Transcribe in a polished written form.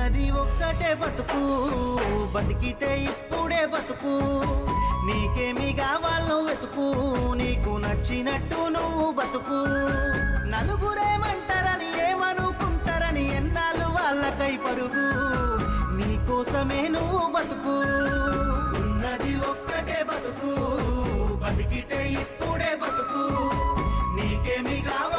ఉన్నది ఒక్కటే బతుకు, బతికితే ఇప్పుడే బతుకు. నీకేమి కావాలో వెతుకు, నీకు నచ్చినట్టు నువ్వు బతుకు. నలుగురేమంటారని ఏమనుకుంటారని ఎన్నాళ్ళు వాళ్ళకై పరుగు, నీకోసమే నువ్వు బతుకు. ఉన్నది ఒక్కటే బతుకు, బతికితే ఇప్పుడే బతుకు. నీకేమి కావాలి